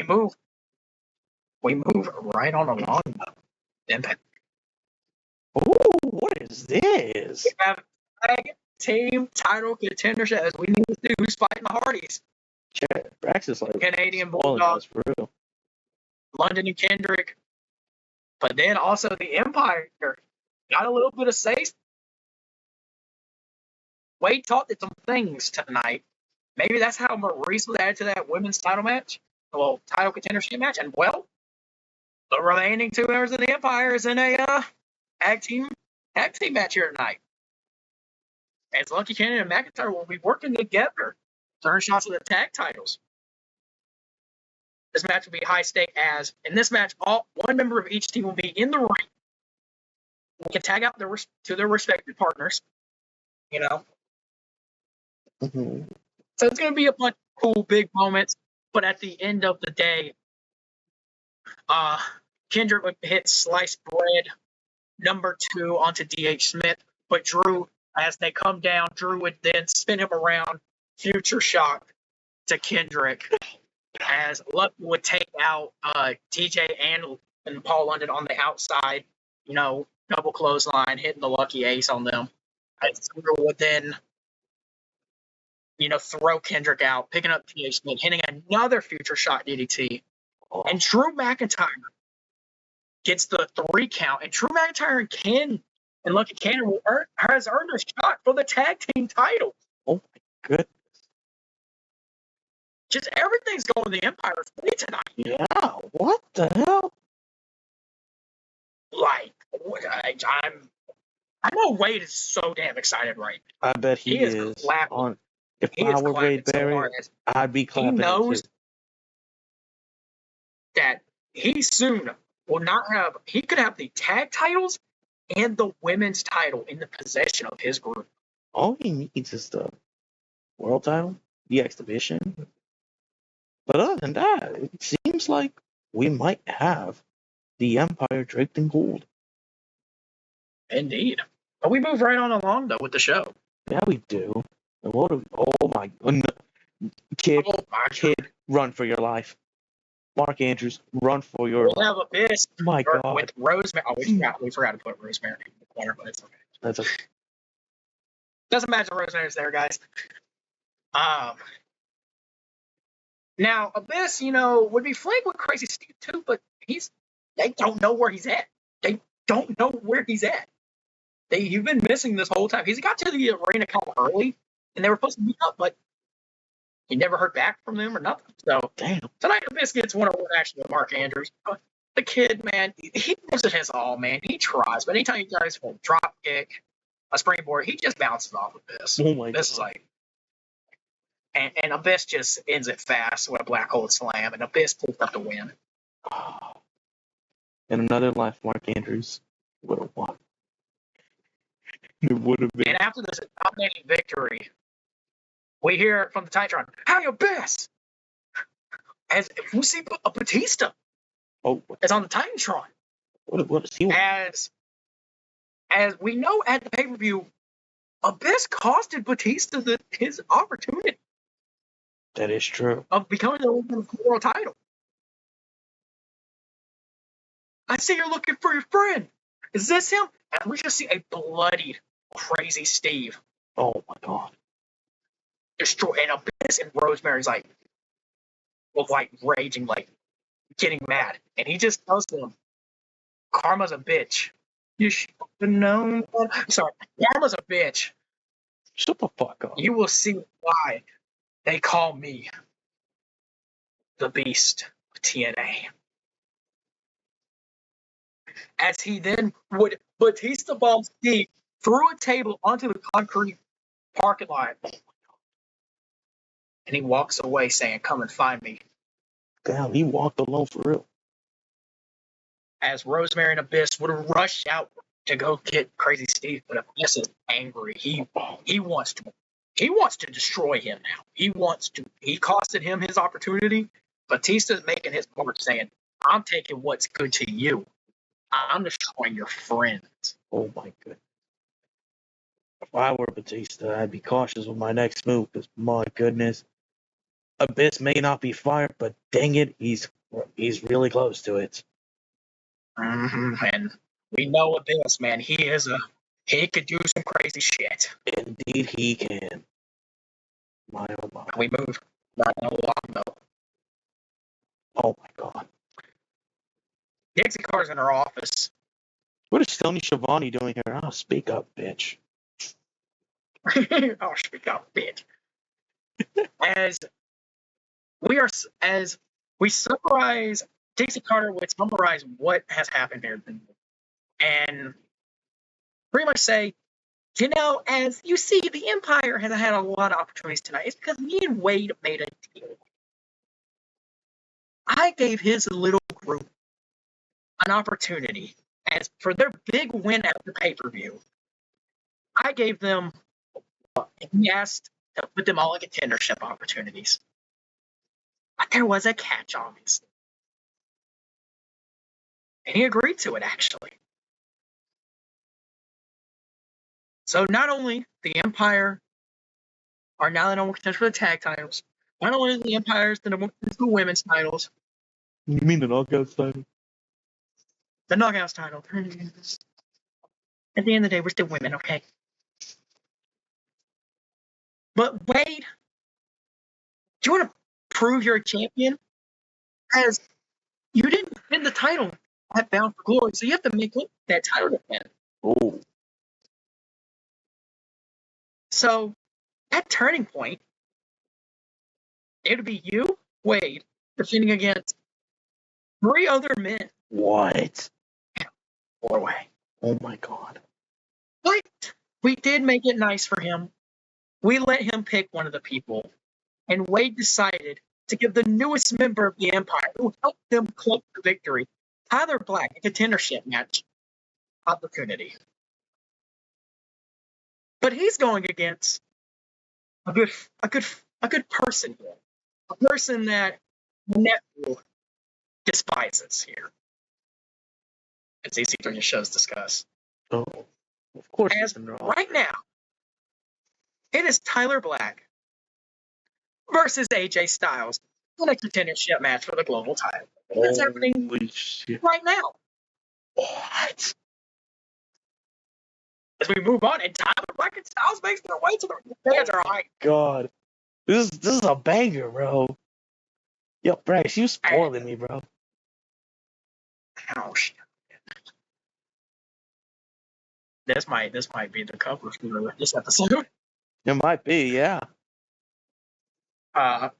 we move right on along. Impact. Ooh, what is this? We have tag team title contendership, as we need to do. Who's fighting the Hardys? Brax is like Canadian Bulldog, for real. London and Kendrick, but then also the Empire got a little bit of say. Wade taught them some things tonight. Maybe that's how Maurice was added to that women's title match, well, title contendership match, and well, the remaining two members of the Empire is in a tag team match here tonight. As Lucky Cannon and McIntyre will be working together, turn shots at the tag titles. This match will be high stake, as in this match, one member of each team will be in the ring. We can tag out to their respective partners, Mm-hmm. So it's going to be a bunch of cool, big moments. But at the end of the day, Kendrick would hit sliced bread number 2 onto D.H. Smith. But Drew, as they come down, Drew would then spin him around, future shock to Kendrick, as Lucky would take out TJ and Paul London on the outside, double clothesline, hitting the Lucky Ace on them. As Drew would then throw Kendrick out, picking up T.H. Smith, hitting another future shot DDT. And Drew McIntyre gets the 3 count. And Drew McIntyre and Lucky Cannon has earned a shot for the tag team title. Oh, my goodness. Just everything's going the Empire's way tonight. Yeah, what the hell? Like, I know Wade is so damn excited right now. I bet he is. Clapping. If I were Wade Barrett, I'd be clapping. He knows that he soon will not have. He could have the tag titles and the women's title in the possession of his group. All he needs is the world title, the exhibition. But other than that, it seems like we might have the Empire draped in gold. Indeed. But we move right on along, though, with the show. Yeah, we do. And what a, oh my, kid, run for your life. Mark Andrews, run for your life. We'll have Abyss My God. with Rosemary. Oh, we forgot to put Rosemary in the corner, but it's okay. That's okay. Doesn't matter, Rosemary's there, guys. Now, Abyss, would be flanked with Crazy Steve too, but they don't know where he's at. They don't know where he's at. You've been missing this whole time. He's got to the arena kind of early, and they were supposed to meet up, but he never heard back from them or nothing. So tonight, Abyss gets one-on-one action with Mark Andrews. The kid, man, he gives it his all, man. He tries, but anytime he tries for a drop kick, a springboard, he just bounces off Abyss. Oh my Abyss is like, and Abyss just ends it fast with a black hole slam, and Abyss picks up the win. In another life, Mark Andrews would have won. It would have been. And after this dominating victory, we hear from the Titantron, "Hey, Abyss!" As we see a Batista is on the Titantron. What is he? As we know at the pay-per-view, Abyss costed Batista his opportunity. That is true. Of becoming the world title. I see you're looking for your friend. Is this him? And we just see a bloodied, Crazy Steve. Oh my God. Destroy, and Abyss and Rosemary's like raging, like getting mad. And he just tells them, "Karma's a bitch. You should have known." Sorry, Karma's a bitch. Shut the fuck up. You will see why they call me the Beast of TNA. As he then would Batista bomb Steve through a table onto the concrete parking lot. And he walks away saying, "Come and find me." Damn, he walked alone for real. As Rosemary and Abyss would rush out to go get Crazy Steve, but Abyss is angry. He wants to destroy him now. He costed him his opportunity. Batista's making his mark, saying, "I'm taking what's good to you. I'm destroying your friends." Oh my goodness. If I were Batista, I'd be cautious with my next move, because my goodness, Abyss may not be fired, but dang it, he's really close to it. Mm-hmm. And we know Abyss, man. He could do some crazy shit. Indeed, he can. My oh my. We move right along though. Oh my God. Dixie Carter's in her office. What is Tony Schiavone doing here? Oh, speak up, bitch. Oh, speak up, bitch. As we summarize, Dixie Carter would summarize what has happened here, and pretty much say, as you see, the Empire has had a lot of opportunities tonight. It's because me and Wade made a deal. I gave his little group an opportunity, as for their big win at the pay-per-view. I gave them, he asked to put them all in contendership opportunities. But there was a catch, obviously. And he agreed to it, actually. So not only the Empire are now the number one contender for the tag titles, not only the Empire is the number one contender for the women's titles. You mean the Knockouts title? The Knockouts title. At the end of the day, we're still women, okay? But Wade, do you want to prove you're a champion? As you didn't win the title at Bound for Glory, so you have to make that title defense. Oh. So, at Turning Point, it would be you, Wade, defending against 3 other men. What? 4-way. Oh my God. But we did make it nice for him. We let him pick one of the people, and Wade decided to give the newest member of the Empire, who helped them club the victory, Tyler Black, a contendership match opportunity. But he's going against a good person here. A person that the nephew despises here. As these three shows discuss. Oh, of course. As right now, it is Tyler Black versus AJ Styles in a contendership match for the global title. That's happening right now. What? As we move on, and Tyler Black and Styles makes their way to the fans are like, God, this is a banger, bro. Yo, Bryce, you spoiling me, bro. Ouch. This might be the cover for this episode. It might be, yeah.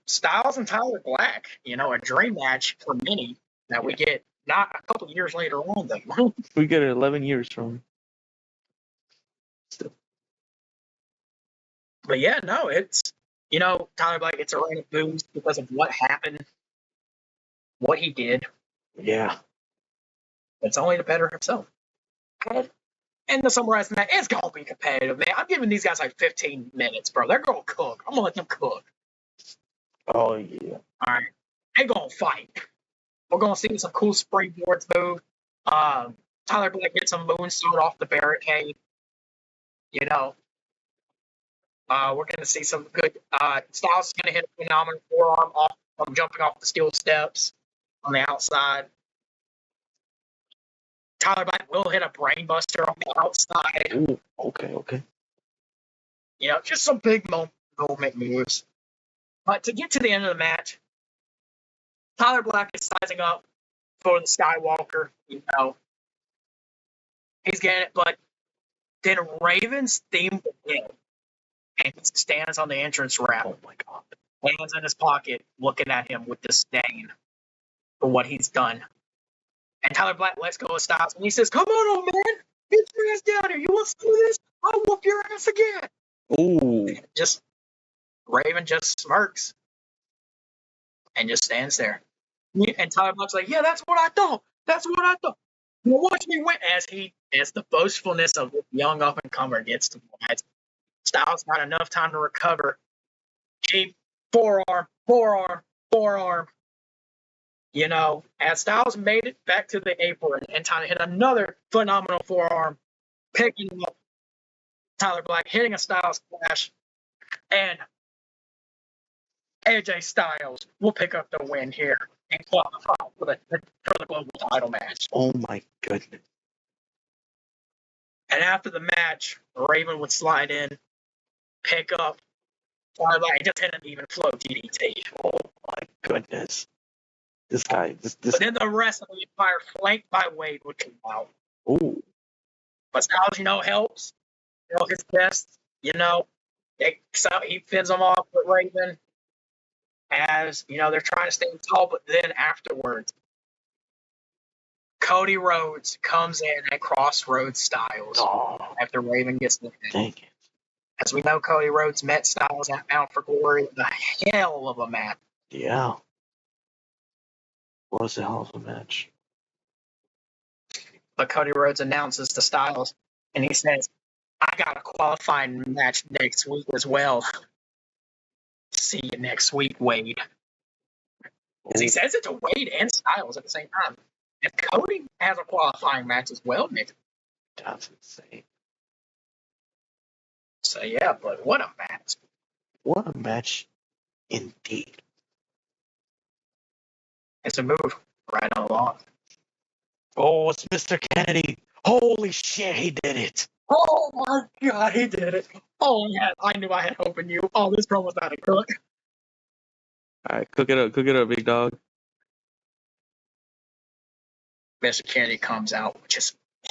Styles and Tyler Black, a dream match for many that we get not a couple of years later on, though. We get it 11 years from. Still. But yeah, no, it's, Tyler Black gets a rain of boos because of what happened, what he did. Yeah. It's only to better himself. And to summarize that, it's going to be competitive, man. I'm giving these guys like 15 minutes, bro. They're going to cook. I'm going to let them cook. Oh, yeah. All right. They're going to fight. We're going to see some cool springboards move. Tyler Black gets some moonsault off the barricade. We're going to see some good. Styles is going to hit a phenomenal forearm off from jumping off the steel steps on the outside. Tyler Black will hit a brainbuster on the outside. Ooh, okay. Just some big moment moves. But to get to the end of the match, Tyler Black is sizing up for the Skywalker. He's getting it, but then Raven's theme begins, and he stands on the entrance ramp. Oh my God. Hands in his pocket, looking at him with disdain for what he's done. And Tyler Black lets go of Styles, and he says, "Come on, old man, get your ass down here. You want to do this? I'll whoop your ass again." Ooh. Raven just smirks and just stands there. And Tyler Black's like, "Yeah, that's what I thought. That's what I thought." Watch me win. As the boastfulness of this young up and comer gets to him. Styles got enough time to recover. Keep forearm. As Styles made it back to the apron and time to hit another phenomenal forearm, picking up Tyler Black, hitting a Styles splash, and AJ Styles will pick up the win here and qualify for the global title match. Oh my goodness. And after the match, Raven would slide in, pick up Tyler Black, and just hit an even flow DDT. Oh my goodness. This guy, this. But then the rest of the Empire, flanked by Wade, would come out. Ooh. But Styles, helps. His best. So he fends them off with Raven. As they're trying to stand tall, but then afterwards, Cody Rhodes comes in and crossroads Styles after Raven gets the hit. Dang it. As we know, Cody Rhodes met Styles at Bound for Glory. The hell of a match. Yeah. Was a hell of a match. But Cody Rhodes announces to Styles, and he says, "I got a qualifying match next week as well. See you next week, Wade." Because he says it to Wade and Styles at the same time. And Cody has a qualifying match as well next. That's insane. So yeah, but what a match. What a match indeed. It's a move right along. Oh, it's Mr. Kennedy. Holy shit, he did it. Oh my God, he did it. Oh yeah, I knew I had hope in you. Oh, this promo's not a cook. All right, cook it up, big dog. Mr. Kennedy comes out,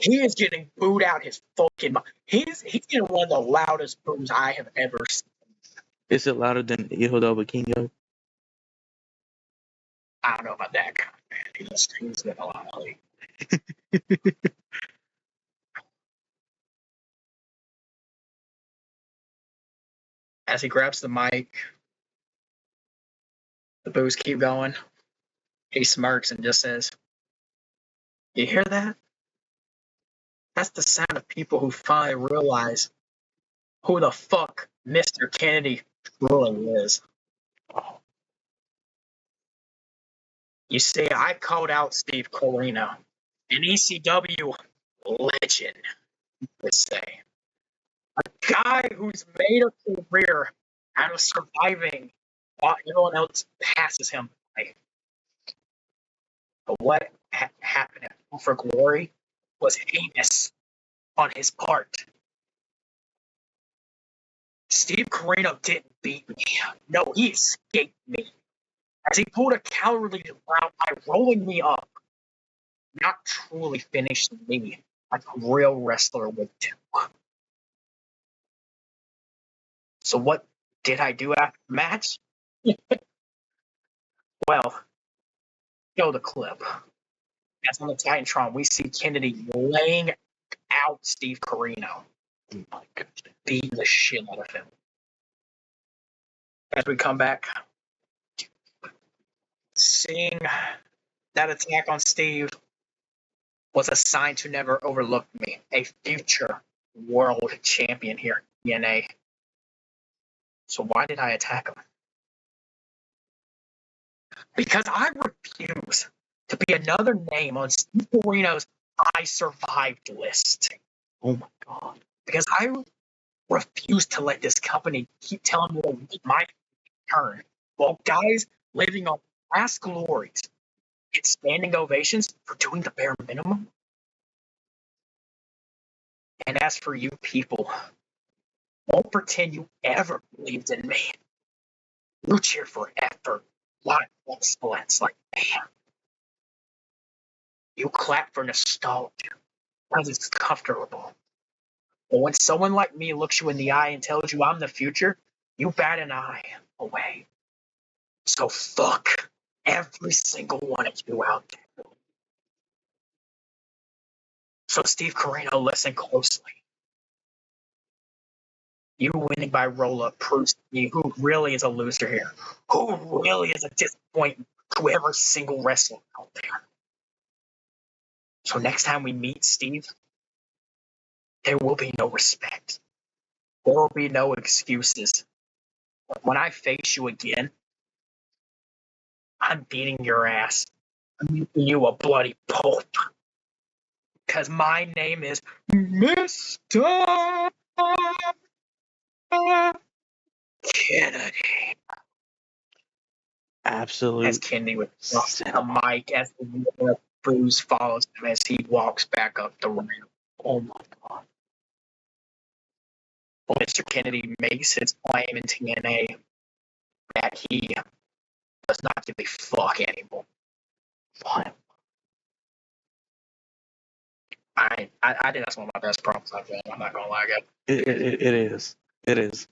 he is getting booed out his fucking mind. He's getting one of the loudest boos I have ever seen. Is it louder than Hijo del Vikingo? I don't know about that kind of man. He's getting a lot of hate. As he grabs the mic, the boos keep going. He smirks and just says, You hear that? That's the sound of people who finally realize who the fuck Mr. Kennedy really is. Oh, You see, I called out Steve Corino, an ECW legend, would say. A guy who's made a career out of surviving while everyone else passes him by. But what happened at Home for Glory was heinous on his part. Steve Corino didn't beat me. No, he escaped me. As he pulled a cowardly route by rolling me up, not truly finishing me like a real wrestler would do. So what did I do after the match? Well, show the clip. As on the Titantron, we see Kennedy laying out Steve Corino, oh my goodness. beating the shit out of him. As we come back, seeing that attack on Steve was a sign to never overlook me, a future world champion here in TNA. So why did I attack him? Because I refuse to be another name on Steve Corino's I survived list. Oh my God. Because I refuse to let this company keep telling me to wait my turn while guys living on past glories get standing ovations for doing the bare minimum. And as for you people, won't pretend you ever believed in me. You cheer for effort, not excellence. Like, man, you clap for nostalgia because it's comfortable. But when someone like me looks you in the eye and tells you I'm the future, you bat an eye away. So fuck every single one of you out there. So Steve Corino, listen closely. You winning by roll-up proves to me who really is a loser here. Who really is a disappointment to every single wrestler out there. So next time we meet Steve, there will be no respect. There will be no excuses. But when I face you again, I'm beating your ass. I'm making you a bloody pulp. Because my name is Mr. Kennedy. Absolute. As Kennedy would drop the mic as the booze follows him as he walks back up the ramp. Oh my God. Well, Mr. Kennedy makes his claim in TNA that he does not give a fuck anymore. Fine. I think that's one of my best promos I've done. I'm not gonna lie, guys. It is. It is.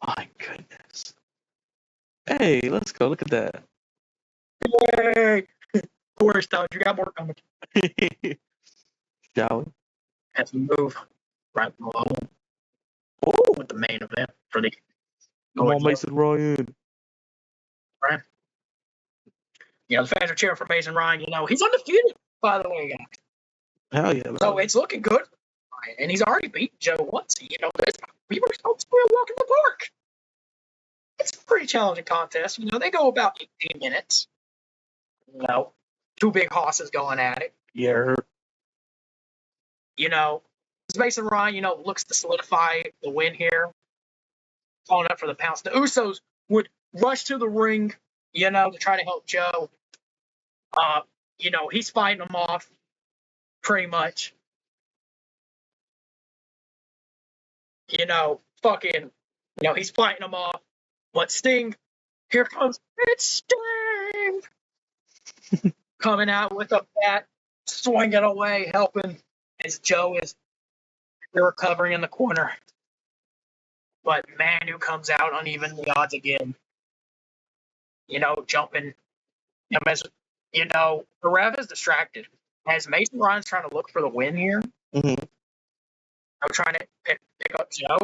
My goodness. Hey, let's go. Look at that. Yay! Worst though, you got more coming. Shall we? As we move right along Oh, with the main event for the come on, Mason Ryan. right. You know, the fans are cheering for Mason Ryan. You know, he's undefeated, by the way, guys. Hell yeah. So it's looking good. And he's already beat Joe once. You know, people are supposed to walk in the park. It's a pretty challenging contest. You know, they go about 18 minutes. You know, two big hosses going at it. Yeah. You know, Mason Ryan, you know, looks to solidify the win here. Calling up for the pounce. The Usos would rush to the ring, you know, to try to help Joe. You know, he's fighting them off pretty much. You know, he's fighting them off. But Sting, here comes, it's Sting! Coming out with a bat, swinging away, helping as Joe is recovering in the corner. But Manu comes out uneven the odds again. You know, jumping. You know, the ref is distracted. As Mason Ryan's trying to look for the win here, I'm trying to pick up Joe.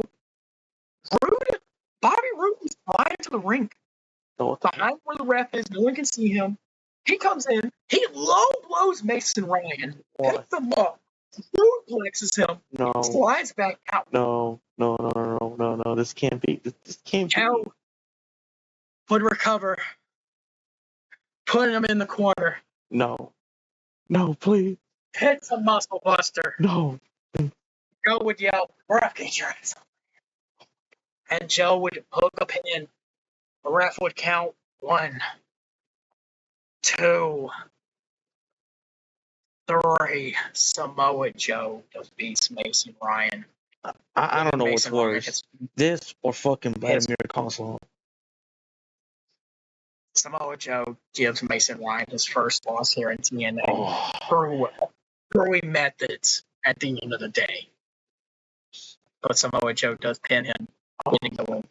Bobby Roode is flying to the ring. Behind where the ref is, no one can see him. He comes in, he low blows Mason Ryan, picks him up, suplexes him, No. slides back out. No. This can't be. This can't be. Joe would recover, putting him in the corner. No, please. Hits a muscle buster. No. Joe would yell, "Ref, get your ass up." And Joe would hook a pin. The ref would count 1, 2, 3. Samoa Joe defeats Mason Ryan. I don't know what's Mason Ryan worse. This or fucking Vladimir Kozlov. Samoa Joe gives Mason Ryan his first loss here in TNA through methods at the end of the day. But Samoa Joe does pin him, getting the win.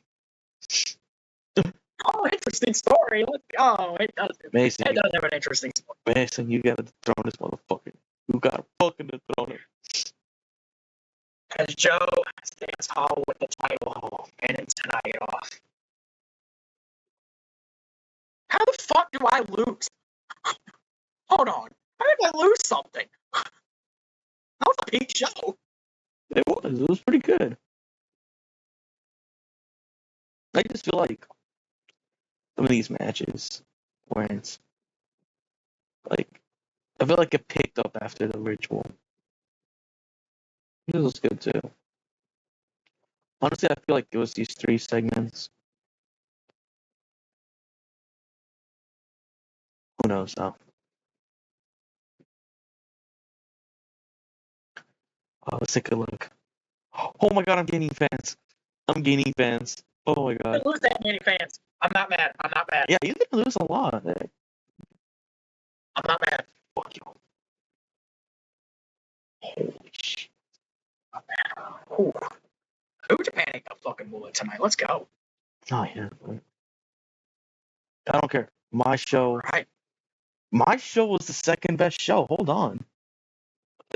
Oh, interesting story. It does. Mason, It does have an interesting story. Mason, you gotta dethrone this motherfucker. You gotta fucking dethrone him. As Joe stands tall with the title and it's tonight off. How the fuck do I lose? Hold on. How did I lose something? That was a big show. It was pretty good. I just feel like some of these matches where it's like, I feel like it picked up after the ritual. It was good too. Honestly, I feel like it was these 3 segments. Who knows though? Oh, let's take a look. Oh my god, I'm gaining fans. Oh my god. Lose that many fans. I'm not mad. Yeah, he's gonna lose a lot. I'm not mad. Fuck you. Holy shit. Ooh. New Japan ain't a fucking bullet tonight. Let's go. Oh yeah. I don't care. My show Right. Was the second best show. Hold on.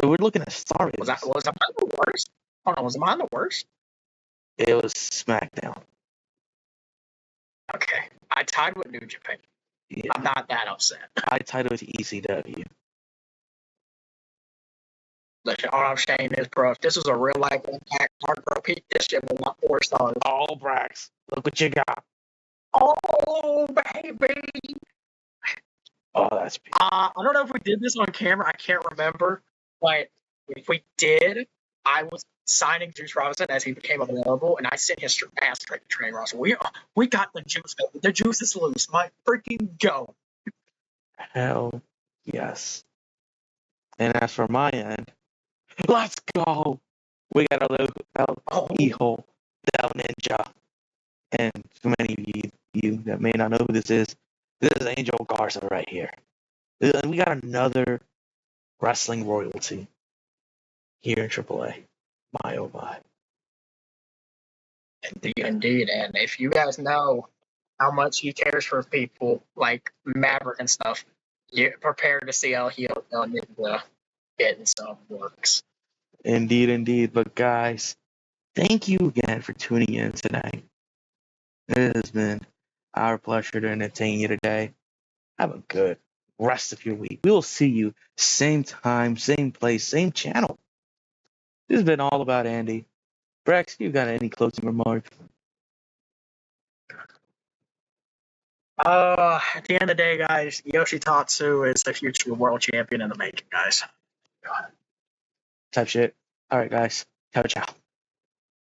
We're looking at star ratings. Was mine the worst? Hold on, was mine the worst? It was SmackDown. Okay. I tied with New Japan. Yeah. I'm not that upset. I tied it with ECW. Listen, all I'm saying is, bro, if this was a real life Impact card, bro, this shit was not 4 stars. Oh, Brax. Look what you got. Oh, baby. Oh, that's I don't know if we did this on camera. I can't remember. But if we did, I was signing Juice Robinson as he became available, and I sent his ass straight to Trey Ross. We got the juice, baby. The juice is loose. My freaking go. hell yes. And as for my end, let's go. We got El Hijo del Ninja. And too many of you that may not know who this is Angel Garza right here. We got another wrestling royalty here in AAA. My oh my. Indeed. And if you guys know how much he cares for people like Maverick and stuff, you're prepared to see how he'll get in some works. Indeed. But guys, thank you again for tuning in today. It has been our pleasure to entertain you today. Have a good rest of your week. We will see you same time, same place, same channel. This has been all about Andy. Brex, you got any closing remarks? At the end of the day, guys, Yoshitatsu is the future world champion in the making, guys. Type shit. All right, guys. Ciao, ciao.